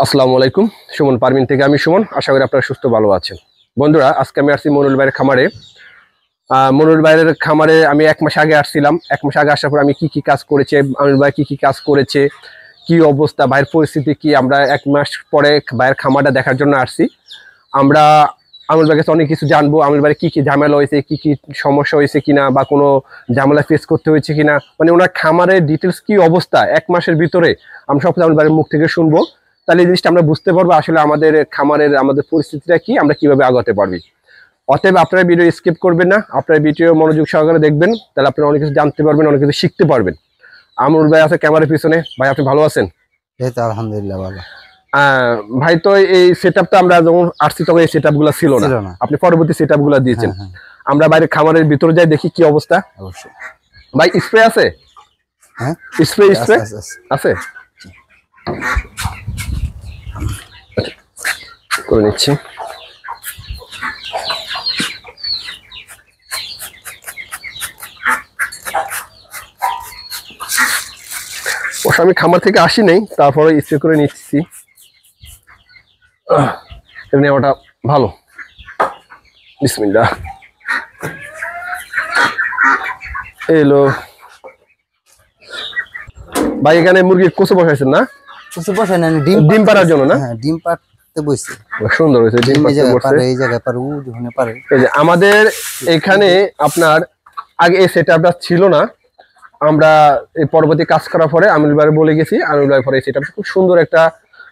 আসসালামু আলাইকুম। সুমন পারমিন থেকে আমি সুমন। আশা করি আপনারা সুস্থ ভালো আছেন। বন্ধুরা, আজকে আমি আসছি মনুল ভাইয়ের খামারে। মনুল ভাইয়ের খামারে আমি 1 মাস আগে আসছিলাম। 1 মাস আগে আসার পর আমি কি কাজ করেছে, মনুল ভাই কি কাজ করেছে, কি অবস্থা, ভাইয়ের পরিস্থিতি কি, আমরা 1 মাস পরে ভাইয়ের খামারটা দেখার জন্য আসছি। আমরা আমির ভাইয়ের কাছে অনেক কিছু জানবো। আমির ভাইয়ের কি ঝামেলা হয়েছে, কি সমস্যা হয়েছে কিনা, বা কোনো ঝামেলা ফেস করতে হয়েছে কিনা, মানে ওনার খামারের ডিটেলস কি অবস্থা 1 মাসের ভিতরে আমি সব আমির ভাইয়ের মুখ থেকে শুনবো। তাহলে এই জিনিসটা আমরা বুঝতে পারবো আসলে আমাদের খামারের আমাদের পরিস্থিতিটা কি, আমরা কিভাবে আগাতে পারবি। অতএব আপনারা ভিডিও স্কিপ করবেন না, আপনারা ভিডিও মনোযোগ সহকারে দেখবেন, তাহলে আপনারা অনেক কিছু জানতে পারবেন, অনেক কিছু শিখতে পারবেন। আমরুল ভাই আছে ক্যামেরার পিছনে। ভাই, আপনি ভালো আছেন? এই তো আলহামদুলিল্লাহ ভালো। ভাই, তো এই সেটআপটা আমরা যখন আসছি তখন এই সেটআপগুলো ছিল না, আপনি পরবর্তী সেটআপগুলো দিয়েছেন। আমরা বাইরে খামারের ভিতরে যাই, দেখি কি অবস্থা। অবশ্যই ভাই, স্প্রে আছে? হ্যাঁ, স্প্রে আছে, করে নিচ্ছি। অবশ্য আমি খামার থেকে আসি নাই, তারপরে স্প্রে করে নিচ্ছি। নেওয়াটা ভালো। বিসমিল্লাহ। এলো ভাই, এখানে মুরগির কোসো বসাইছেন না? কিছু বসে না, ডিম পাড়ার জন্য না? হ্যাঁ, ডিম পাড়তে বসে। সুন্দর হয়েছে, ডিম পাড়তে এই জায়গায় পারে, ও যেখানে পারে। এই যে আমাদের এখানে আপনার আগে এই সেটআপটা ছিল না। আমরা এই পরবর্তী কাজ করার পরে আমির ভাই বলে গেছি, আমির ভাই পরে এই সেটআপটা খুব সুন্দর একটা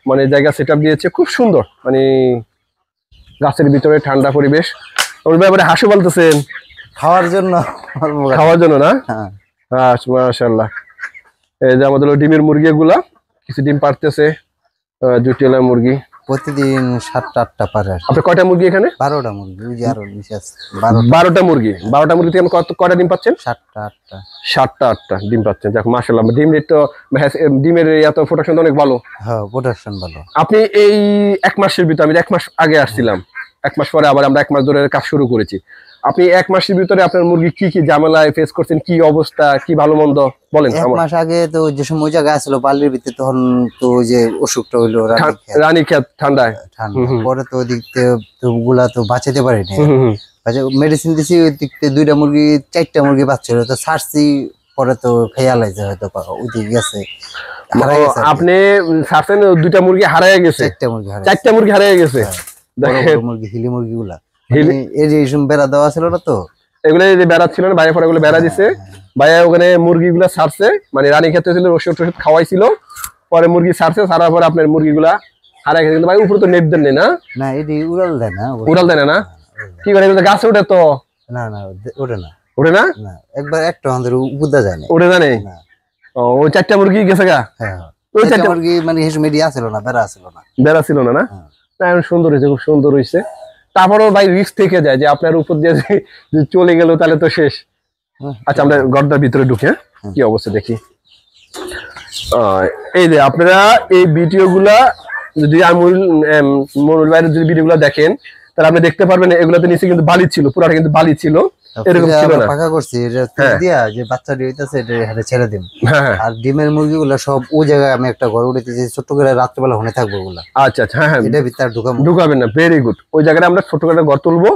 মানে জায়গা সেটআপ দিয়েছে, খুব সুন্দর, মানে গাছের ভিতরে ঠান্ডা পরিবেশ। আমির ভাই হাসু বলতেছেন খাওয়ার জন্য না? হ্যাঁ, মাশাআল্লাহ। এই যে আমাদের ডিমের মুরগি গুলা কিছু ডিম পারতেছে, জুটিলা মুরগি প্রতিদিন 7-8টা পারে। আপনি কয়টা মুরগি এখানে? 12টা মুরগি, ওই যে আরো বিশেষ 12টা মুরগি। 12টা মুরগি থেকে কয়টা ডিম পাচ্ছেন? 7-8টা। 7-8টা ডিম পাচ্ছেন, যাক মাশাআল্লাহ। ডিমের এত প্রোডাকশন অনেক ভালো। হ্যাঁ, প্রোডাকশন ভালো। আপনি এই 1 মাসের ভিতরে, আমি 1 মাস আগে আসছিলাম, 1 মাস পরে আবার আমরা 1 মাস ধরে কাজ শুরু করেছি। আপনি 1 মাসের ভিতরে আপনার মুরগি কি ঝামেলায় ফেস করছেন, কি অবস্থা, কি ভালো মন্দ বলেন। 1 মাস আগে তো যে সময় জায়গা ছিল বালির ভিতরে, তখন তো যে অসুখটা হইলো রানীক্ষেত ঠান্ডায়, পরে তো ওই দিক থেকে গুলা তো বাঁচাতে পারিনি। মেডিসিন দিছি, ওই দিক থেকে 2টা মুরগি 4টা মুরগি বাচ্চা তো ছাড়ছি, পরে তো খেয়া লাইছে হয়তো ওই দিক গেছে। আপনি ছাড়ছেন, 2টা মুরগি হারায় গেছে, 4টা মুরগি হারায় গেছে। মুরগি হিলি মুরগি গুলা এই যে বেড়া দেওয়া ছিল না, তো এগুলো যে বেড়া ছিল না, ভাইয়া পরে এগুলো বেড়া দিছে। ভাইয়া ওখানে মুরগিগুলা ছাড়ছে, মানে রানী খেতে ছিল, ওষুধ খাওয়াইছিল, পরে মুরগি ছাড়ছে, ছাড়ার পরে আপনার মুরগিগুলা হারায় গেছে। কিন্তু ভাই উপরে তো নেট দেন না? না, এটি উড়াল দেয় না। উড়াল দেয় না? কি করে গাছে ওঠে তো? না, ওঠে না। ওঠে না? একবার একটা আমাদের উপদা যায় না, ওঠে জানে। ওই 4টা মুরগি গেছে গা। হ্যাঁ, ওই 4টা মুরগি মানে মিডিয়া ছিল না, বেড়া ছিল না। সুন্দর হয়েছে, খুব সুন্দর হয়েছে। তারপরেও ভাই রিস্ক থেকে যায় যে আপনার উপর দিয়ে চলে গেল তাহলে তো শেষ। আচ্ছা, আমরা গর্দার ভিতরে ঢুকে কি অবস্থা দেখি। এই যে আপনারা এই ভিডিওগুলা যদি মনুল ভাইয়ের যদি ভিডিওগুলো দেখেন, তাহলে আপনি দেখতে পারবেন এগুলোতে নিচে কিন্তু বালি ছিল, পুরোটা কিন্তু বালি ছিল, এরকম ছিল না। পাকা করছি এটা দিয়া যে বাচ্চা দিতেছে এটা হাতে ছেড়ে দিম। আর ডিমের মুরগিগুলো সব ওই জায়গায় আমি একটা ঘর উঠেছি, ছোট করে রাত্রে বেলা হনে থাকবো ওগুলা। আচ্ছা, হ্যাঁ, এটা ভিতরে ঢুকাবেন না। Very good. ওই জায়গায় আমরা ছোট করে ঘর তুলবো,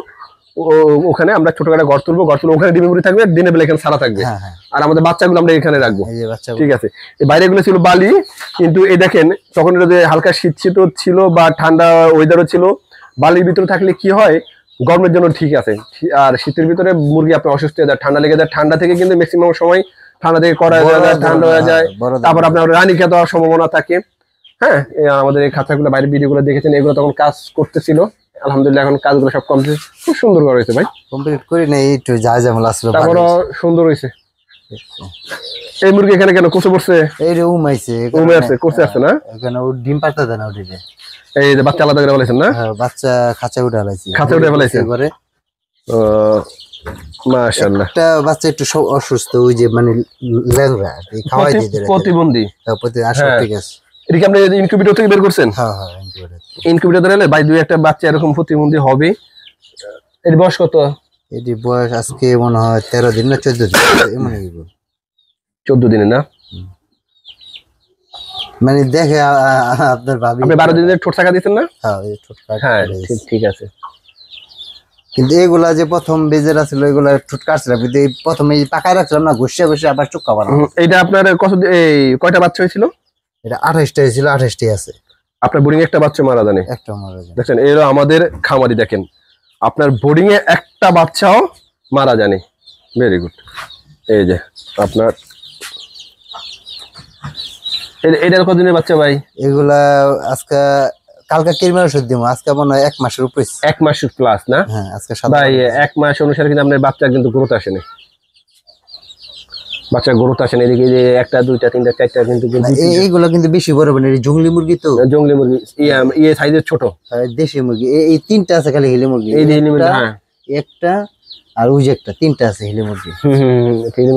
ওখানে আমরা ছোট করে ঘর তুলবো, ওখানে ডিমের মুরগি থাকবে, দিনের বেলা এখানে সারা থাকবে, আর আমাদের বাচ্চাগুলো আমরা এখানে রাখবো। ঠিক আছে। এই বাইরে গুলো ছিল বালি, কিন্তু এই দেখেন তখন এটা যে হালকা শীত ছিল বা ঠান্ডা ওয়েদারও ছিল, বালির ভিতরে থাকলে কি হয়, গরমের জন্য ঠিক আছে, আর শীতের ভিতরে মুরগি আপনার অসুস্থ হয়ে যায়, ঠান্ডা লেগে যায়। ঠান্ডা থেকে কিন্তু ম্যাক্সিমাম সময় ঠান্ডা থেকে করা যায়, ঠান্ডা হয়ে যায়, তারপর আপনার রানী খেতে হওয়ার সম্ভাবনা থাকে। হ্যাঁ, আমাদের এই খাঁচাগুলো বাইরের ভিডিওগুলো দেখেছেন, এগুলো তখন কাজ করতেছিল। আলহামদুলিল্লাহ এখন কাজগুলো সব কমপ্লিট, খুব সুন্দর করা হয়েছে ভাই। কমপ্লিট করি না, একটু যা ঝামেলা আসলো, তারপরও সুন্দর হয়েছে। এই মুরগি এখানে কেন কোসে পড়ছে? এই রে উমাইছে, কোসে আসছে না, এখানে ও ডিম পাড়তে দেয় না। ওদিকে এই যে বাচ্চা আলাদা করে ফেলাইছেন না? হ্যাঁ, বাচ্চা খাঁচা উঠে ফেলাইছে এবারে। মাশাআল্লাহ। একটা বাচ্চা একটু অসুস্থ, ওই যে মানে ল্যাংড়া, খাওয়াই দিতে প্রতিবন্ধী। ঠিক আছে। এটা কি আপনি ইনকিউবেটর থেকে বের করছেন? হ্যাঁ, ইনকিউবেটর হলে ভাই 2-1টা বাচ্চা এরকম প্রতিবন্ধী হবে। এর বয়স কত? এটি বয়স আজকে মনে হয় 13 দিন না 14 দিন, এমন 14 দিনে না? মানে দেখে আপনার ভাবি আপনি 12 দিনের ঠোঁট ছাকা দিয়েছেন না? হ্যাঁ এই ঠোঁট কাটা হ্যাঁ করে দিয়েছি। ঠিক আছে। কিন্তু এগুলা যে প্রথম বেজের আছিল এগুলা ঠোঁট কাটছিলাম, কিন্তু এই প্রথমে এই পাকায় রাখছিলাম না, ঘষে ঘষে আবার চুক্কা বানাবো। এইটা আপনার এই কয়টা বাচ্চা হয়েছিল? এটা 28টা ছিল, 28টি আছে, আপনার বোর্ডিং একটা বাচ্চা মারা জানে? একটা মারা যায়। দেখছেন এরা আমাদের খামারি, দেখেন আপনার বোর্ডিং এ একটা বাচ্চাও মারা জানে। Very good. এই যে আপনার এটার কতদিনের বাচ্চা ভাই? এগুলা আজকে কালকে কিরমার ওষুধ দিব, আজকে মনে হয় 1 মাসের উপরে। 1 মাসের প্লাস না হ্যাঁ আজকে ভাই? 1 মাস অনুসারে কিন্তু আপনার বাচ্চা কিন্তু গ্রোথ আসেনি, বাচ্চা গ্রোথ আসেনি। এদিকে যে 1টা 2টা 3টা 4টা কিন্তু এইগুলো কিন্তু বেশি বড় মানে জংলি মুরগি তো, জঙ্গলি মুরগি ইয়ে সাইজের ছোট। দেশি মুরগি এই 3টা আছে খালি হিলি মুরগি, এই যে হিলি মুরগি, হ্যাঁ একটা আর ওই যে একটা, 3টা আছে হিলি মুরগি।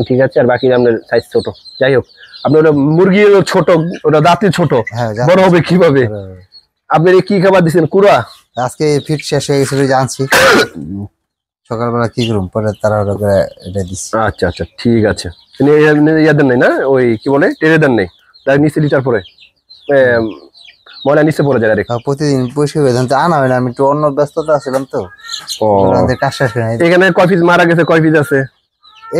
ঠিক আছে। আর বাকি আপনার সাইজ ছোট। যাই হোক, আপনার ওটা মুরগি ছোট, ওটা দাঁতে ছোট, হ্যাঁ বড় হবে কিভাবে? আপনি কি খাবার দিচ্ছেন? কুড়া? আজকে ফিট শেষ হয়ে গেছিল, জানছি সকালবেলা কি করুম, পরে তারা এটা দিচ্ছি। আচ্ছা আচ্ছা ঠিক আছে। ইয়াদের নেই না, ওই কি বলে টেরেদার নেই, তার নিচে লিটার পরে ময়লা নিচে পড়ে যায় রেখা। প্রতিদিন পয়সা বেতন তো আনা হয় না, আমি একটু অন্য ব্যস্ততা আছিলাম তো। কাজ শেষ হয় নাই। এখানে কয় পিস মারা গেছে, কয় পিস আছে?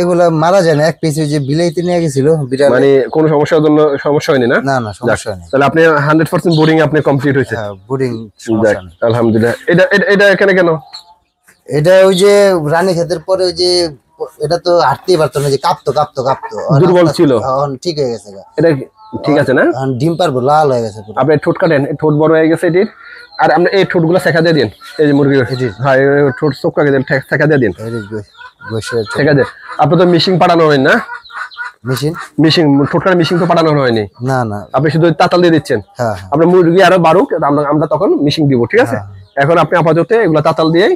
এগুলা মারা যায় না, এক পিস যে বিলাইতে নিয়ে গেছিল বিড়াল, মানে কোনো সমস্যার জন্য সমস্যা হয়নি না? না না সমস্যা নেই। তাহলে আপনি 100% বোর্ডিং আপনি কমপ্লিট হয়েছে? হ্যাঁ বোর্ডিং সমস্যা নেই আলহামদুলিল্লাহ। এটা এখানে কেন? এটা ওই যে রানী ক্ষেতের পরে ওই যে এটা তো হাঁটতেই পারতো না, যে কাঁপতো কাঁপতো কাঁপতো, দুর্বল ছিল, এখন ঠিক হয়ে গেছে। এটা ঠিক আছে না? এখন ডিম পারবো, লাল হয়ে গেছে পুরো। আপনি ঠোঁট কাটেন, ঠোঁট বড় হয়ে গেছে এটির। আর আপনি এই ঠোঁটগুলো শেখা দিয়ে দিন, এই যে মুরগি, হ্যাঁ ঠোঁট চোখটাকে দেন, শেখা দিয়ে দিন, শেখা দিয়ে। আপনি তো মিশিং পাঠানো হয় না? মিশিং ঠোঁটকার মিশিং তো পাঠানো হয়নি, না না, আপনি শুধু তাতাল দিয়ে দিচ্ছেন। আপনার মুরগি আরো বাড়ুক, আমরা তখন মিশিং দিব, ঠিক আছে? এখন আপনি আপাতত এগুলো তাতাল দিয়ে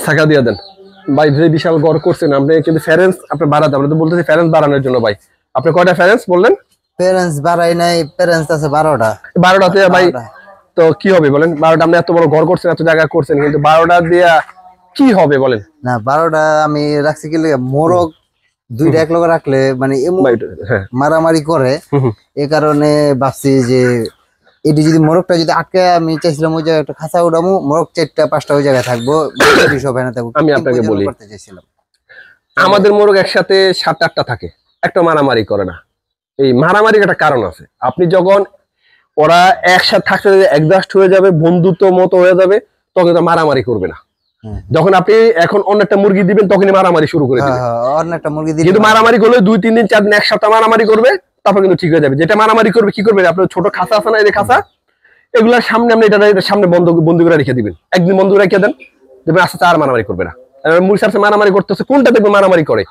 শেখা দিয়ে দেন। ভাই যে বিশাল গড় করছেন আপনি, কিন্তু ফ্যারেন্স আপনি বাড়াতে, আমরা তো বলতেছি ফ্যারেন্স বাড়ানোর জন্য। ভাই আপনি কয়টা ফ্যারেন্স বললেন? প্যারেন্টস বাড়াই নাই, প্যারেন্টস আছে 12টা। 12টাতে ভাই তো কি হবে বলেন? 12টা আপনি এত বড় ঘর করছেন, এত জায়গা করছেন, কিন্তু 12টা দিয়া কি হবে বলেন? না 12টা আমি রাখছি কি মোরগ দুইটা এক লগে রাখলে মানে মারামারি করে, এই কারণে ভাবছি যে এটি যদি মোরগটা যদি আটকে, আমি চাইছিলাম ওই জায়গায় একটা খাঁচা উঠামো, মোরগ 4টা 5টা ওই জায়গায় থাকবো, আমি আপনাকে বলি, আমাদের মোরগ একসাথে 7-8টা থাকে, একটা মারামারি করে না। এই মারামারির একটা কারণ আছে। আপনি যখন ওরা একসাথে থাকতে একজাস্ট হয়ে যাবে, বন্ধুত্ব মতো হয়ে যাবে, তখন তো মারামারি করবে না। যখন আপনি এখন অন্য একটা মুরগি দিবেন, তখনই মারামারি শুরু করে দিবে। অন্য একটা মুরগি দিলে কিন্তু মারামারি করলে 2-3 দিন 4 দিন 1 সপ্তাহ মারামারি করবে, তারপর কিন্তু ঠিক হয়ে যাবে। যেটা মারামারি করবে কি করবে, আপনার ছোট খাঁচা আছে না, এই খাঁচা, এগুলোর সামনে আপনি এটা সামনে বন্ধ করে রেখে দিবেন। একদিন বন্ধ রেখে দেন, দেখবেন আস্তে আস্তে আর মারামারি করবে না। মুরগির সাথে মারামারি করতেছে, কোনটা দেখবেন মারামারি করে,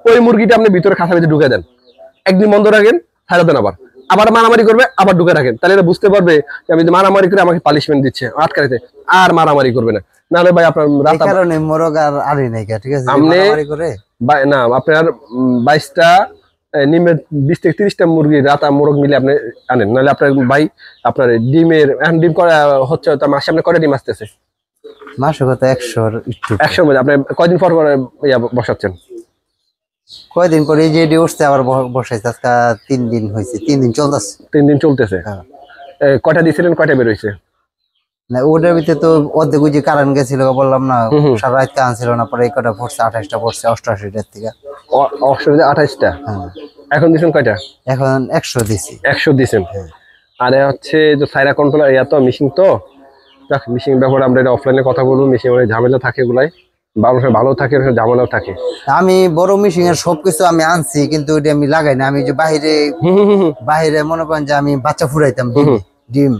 ওই মুরগিটা আপনি ভিতরে খাঁচা ভিতরে ঢুকে দেন, একদিন বন্ধ রাখেন, ছাড়া দেন, আবার মারামারি করবে, আবার ঢুকে রাখেন। তাহলে এটা বুঝতে পারবে যে আমি মারামারি করে আমাকে পানিশমেন্ট দিচ্ছে, আটকাইতে, আর মারামারি করবে না। নাহলে ভাই আপনার কারণে মোরগ আর আরি নাই, ঠিক আছে? মারামারি করে না, আপনার 22টা নিমের 20 থেকে 30টা মুরগি রাতা মোরগ মিলে আপনি আনেন। নাহলে আপনার ভাই আপনার ডিমের এখন ডিম করা হচ্ছে, তার মাসে আপনি কয়টা ডিম আসতেছে? মাসে কত 100 মধ্যে আপনি কয়দিন পর বসাচ্ছেন? কয়দিন পরে যে এটি উঠছে আবার বসাইছে, আজকে 3 দিন হয়েছে, 3 দিন চলতেছে। 3 দিন চলতেছে। কয়টা দিয়েছিলেন, কয়টা বের হয়েছে? না ওটার ভিতরে তো অর্ধেক ওই যে কারণ গেছিল, বললাম না, সারা রাত আনছিল না, পরে এই কটা পড়ছে, 28টা পড়ছে 88টার থেকে। 28টা। এখন দিয়েছেন কয়টা? এখন 100 দিছি। 100 দিয়েছেন। আরে হচ্ছে যে সাইরা কন্ট্রোলার এত মিশিং, তো দেখ মিশিং ব্যাপারে আমরা এটা অফলাইনে কথা বলবো। মিশিং অনেক ঝামেলা থাকে, এগুলাই ভালো থাকে, ঝামেলাও থাকে। আমি বড় মিশিং এর সবকিছু আমি আনছি, কিন্তু ওটা আমি লাগাই না। আমি যে বাইরে মনে করেন যে আমি বাচ্চা ফুরাইতাম ডিম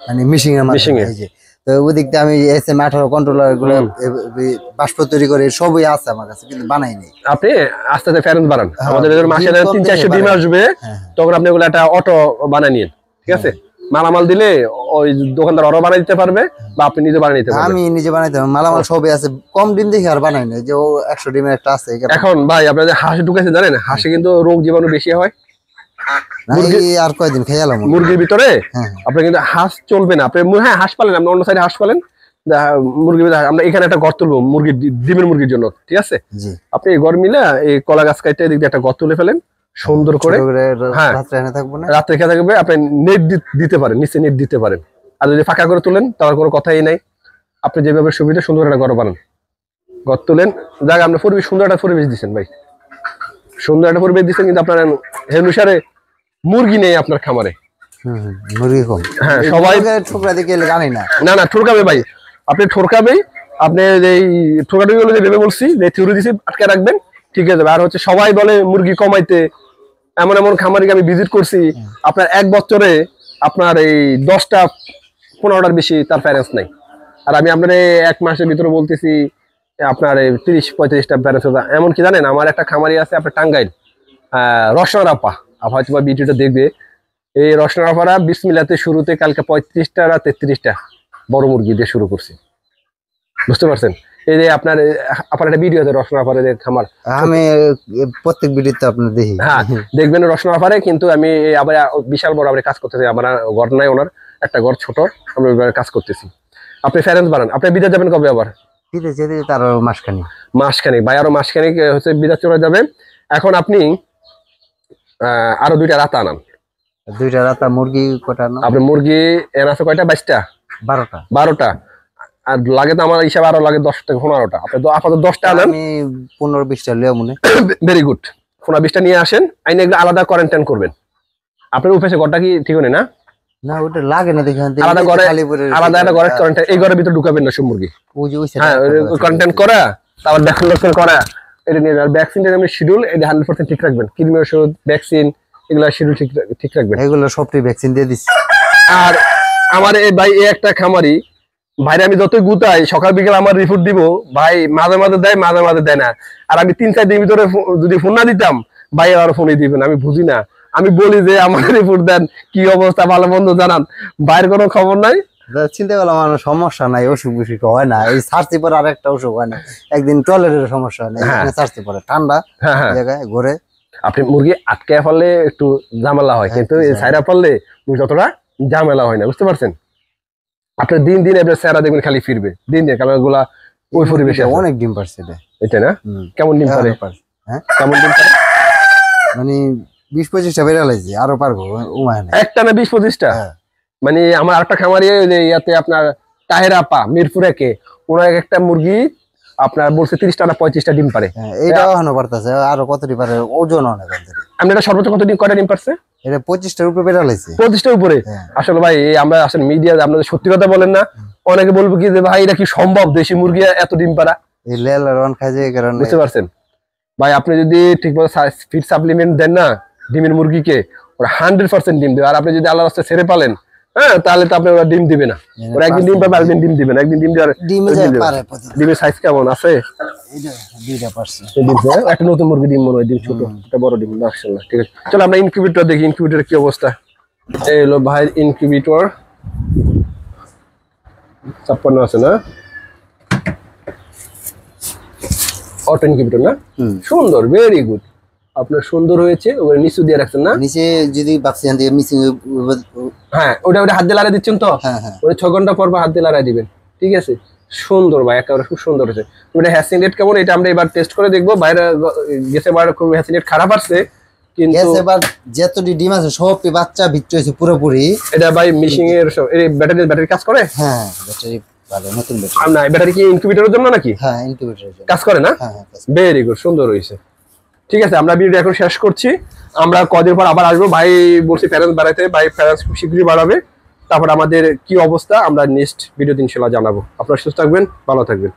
মানে মিশিং এর মাধ্যমে, তো ওই দিক দিয়ে আমি SM18 কন্ট্রোলার গুলো বাষ্প তৈরি করে সবই আছে আমার কাছে, কিন্তু বানাই নাই। আপনি আস্তে আস্তে ফ্যারেন্স বাড়ান, আমাদের মাসে 300-400 ডিম আসবে, তখন আপনি ওগুলো একটা অটো বানাই নিন, ঠিক আছে? মালামাল দিলে ওই দোকানদার ওরা বানাই দিতে পারবে, বা আপনি নিজে বানিয়ে নিতে পারবেন। আমি নিজে বানাইতে পারবো, মালামাল সবই আছে। কম ডিম দেখে আর বানাই না, যে 100 ডিমের একটা আছে। এখন ভাই আপনাদের হাঁস ঢুকেছে জানেন, হাঁসে কিন্তু রোগ জীবাণু বেশি হয়। আর কয়দিন খেয়ালাম মুরগির ভিতরে আপনার কিন্তু হাঁস চলবে না। আপনি হ্যাঁ হাঁস পালেন, আপনি অন্য সাইডে হাঁস পালেন, মুরগির আমরা এখানে একটা ঘর তুলবো মুরগির ডিমের মুরগির জন্য, ঠিক আছে? আপনি এই ঘর মিলে এই কলা গাছ কাটতে এদিক দিয়ে একটা ঘর তুলে ফেলেন, সুন্দর করে হ্যাঁ রাত্রে এনে থাকবো না, রাত্রে খেয়ে থাকবে। আপনি নেট দিতে পারেন, নিচে নেট দিতে পারেন। আর যদি ফাঁকা করে তোলেন তার কোনো কথাই নাই। আপনি যেভাবে সুবিধা সুন্দর একটা ঘর বানান, ঘর তুলেন জায়গা আপনার পরিবেশ, সুন্দর একটা পরিবেশ দিচ্ছেন ভাই, সুন্দর একটা পরিবেশ দিচ্ছেন। কিন্তু আপনার অনুসারে মুরগি নেই আপনার খামারে। মুরগি কম, হ্যাঁ সবাই ঠোকরা দিকে জানি না, না ঠোরকাবে ভাই, আপনি ঠোরকাবেই। আপনি এই ঠোরকাটি গুলো যে ভেবে বলছি যে থিওরি দিছি আটকে রাখবেন, ঠিক আছে। আর হচ্ছে সবাই বলে মুরগি কমাইতে, এমন এমন খামারিকে আমি ভিজিট করছি, আপনার এক বছরে আপনার এই 10টা 15টার বেশি তার প্যারেন্টস নাই। আর আমি আপনার এক মাসের ভিতরে বলতেছি আপনার 30-35টা প্যারেন্টস। এমন কি জানেন, আমার একটা খামারি আছে আপনার টাঙ্গাইল, রসনার আপা হয়তো বা ভিডিওটা দেখবে। এই রসনার আপারা বিসমিল্লাতে শুরুতে কালকে 35টা না 33টা বড় মুরগি দিয়ে শুরু করছে, বুঝতে পারছেন। এই যে আপনার আপনার একটা ভিডিও আছে রসনা আপারে খামার, আমি প্রত্যেক ভিডিওতে আপনার দেখি, হ্যাঁ দেখবেন রসনা আপারে। কিন্তু আমি আবার বিশাল বড় কাজ করতেছি, আমার ঘর নাই, ওনার একটা ঘর ছোট, আমরা কাজ করতেছি। আপনি প্যারেন্টস বানান। আপনি বিদেশ যাবেন কবে? আবার বিদেশ যেতে তার মাসখানি ভাই, আরো মাসখানি হচ্ছে বিদেশ চলে যাবে। এখন আপনি আরো 2টা রাতা আনান। 2টা রাতা মুরগি কটা? আপনি মুরগি এর আছে কয়টা? 22টা 12টা। আর লাগে তো আমার হিসাবে আরো লাগে 10 থেকে 15টা। আপনি আপাতত 10টা আনেন, আমি 15-20টা লিও মনে। Very good. 15-20টা নিয়ে আসেন, আইনে এগুলো আলাদা কোয়ারেন্টাইন করবেন। আপনার উপেছে ঘরটা কি ঠিক নেই না? না ওটা লাগে না, দেখেন আলাদা ঘরে, আলাদা একটা ঘরে কোয়ারেন্টাইন। এই ঘরের ভিতরে ঢুকাবেন না সব মুরগি, হ্যাঁ কোয়ারেন্টাইন করা, তারপর ভ্যাকসিনেশন করা, এটা নিয়ে। আর ভ্যাকসিনটা আপনি শিডিউল এটা 100% ঠিক রাখবেন। কৃমি ওষুধ, ভ্যাকসিন, এগুলো শিডিউল ঠিক রাখবেন। এগুলো সবটি ভ্যাকসিন দিয়ে দিচ্ছি। আর আমার এই ভাই এই একটা খামারি ভাইরে আমি যতই গুতাই সকাল বিকেল আমার রিপোর্ট দিব ভাই, মাঝে মাঝে দেয় মাঝে মাঝে দেয় না। আর আমি 3-4 দিনের ভিতরে যদি ফোন না দিতাম ভাই আর ফোনই দিবেন, আমি বুঝি না। আমি বলি যে আমার রিপোর্ট দেন, কি অবস্থা ভালো মন্দ জানান, ভাইয়ের কোনো খবর নাই। চিন্তা করলাম আমার সমস্যা নাই, অসুখ বিসুখ হয় না। এই সার্চি পরে আরেকটা অসুখ হয় না, একদিন টয়লেটের সমস্যা হয় না, সার্চি পরে ঠান্ডা জায়গায় ঘুরে। আপনি মুরগি আটকে ফেললে একটু ঝামেলা হয়, কিন্তু সাইরা ফেললে যতটা ঝামেলা হয় না, বুঝতে পারছেন। আপনার দিন দিন আপনার স্যারা দেখবেন খালি ফিরবে, দিন দিন কারণ এগুলা ওই পরিবেশে অনেক ডিম পারছে এটা না। কেমন ডিম পারে? হ্যাঁ কেমন ডিম পারে? মানে 20-25টা বেড়ে লাগছে, আরো পারবো একটা না 20-25টা। মানে আমার আরেকটা খামারি ইয়াতে আপনার তাহের আপা মিরপুর একে, ওনার একটা মুরগি আপনার বলছে 30টা না 35টা ডিম পারে। এইটাও এখনো পারতেছে, আরো কতটি পারে, ওজন অনেক। আপনি এটা সর্বোচ্চ কয়টা ডিম পারছে? এটা 25টার উপরে বেড়ে লাগছে। 25টার উপরে? আসলে ভাই আমরা আসলে মিডিয়া আপনাদের সত্যি কথা বলেন না, অনেকে বলবো কি যে ভাই এটা কি সম্ভব দেশি মুরগি এত ডিম পারা? এই লেল রন খায় যে কারণে, বুঝতে পারছেন ভাই। আপনি যদি ঠিকমতো ফিড সাপ্লিমেন্ট দেন না ডিমের মুরগিকে, ওরা 100% ডিম দেবে। আর আপনি যদি আল্লাহর রাস্তায় ছেড়ে পালেন, হ্যাঁ তাহলে তো আপনি ওরা ডিম দিবে না। ওরা একদিন ডিম পাবে, আরেকদিন ডিম দিবে না, একদিন ডিম দেওয়ার। ডিমের সাইজ কেমন আছে? একটা নতুন মুরগি ডিম মনে হয়, ডিম ছোট, একটা বড় ডিম। মাশাআল্লাহ, ঠিক আছে। চলো আমরা ইনকিউবেটর দেখি, ইনকিউবেটর কি অবস্থা। এই হলো ভাইয়ের ইনকিউবেটর, 56 আছে না? অটো ইনকিউবেটর না? সুন্দর, ভেরি গুড। আপনার সুন্দর হয়েছে। ওই নিচু দিয়ে রাখছেন না? নিচে যদি ভাবছেন যে মিসিং, হ্যাঁ ওটা হাত দিয়ে লাগাই দিচ্ছেন তো? ওই 6 ঘন্টা পর হাত দিয়ে লাগাই দিবেন, ঠিক আছে। সুন্দর ভাই, একেবারে খুব সুন্দর হয়েছে। এটা হ্যাসিং রেট কেমন এটা আমরা এবার টেস্ট করে দেখবো। বাইরে গেছে বার খুব হ্যাসিং রেট খারাপ আসছে, কিন্তু এবার যতটি ডিম আছে সব বাচ্চা বিক্রি হয়েছে পুরোপুরি। এটা ভাই মিশিং এর এই ব্যাটারি কাজ করে? হ্যাঁ ব্যাটারি ভালো, নতুন ব্যাটারি। না ব্যাটারি কি ইনকিউবেটরের জন্য নাকি? হ্যাঁ ইনকিউবেটরের জন্য কাজ করে না? ভেরি গুড, সুন্দর হয়েছে। ঠিক আছে, আমরা ভিডিও এখন শেষ করছি। আমরা কদিন পর আবার আসবো। ভাই বলছি প্যারেন্টস বাড়াইতে, ভাই প্যারেন্টস খুব শীঘ্রই বাড়াবে। তারপর আমাদের কি অবস্থা আমরা নেক্সট ভিডিওতে ইনশাআল্লাহ জানাবো। আপনারা সুস্থ থাকবেন, ভালো থাকবেন।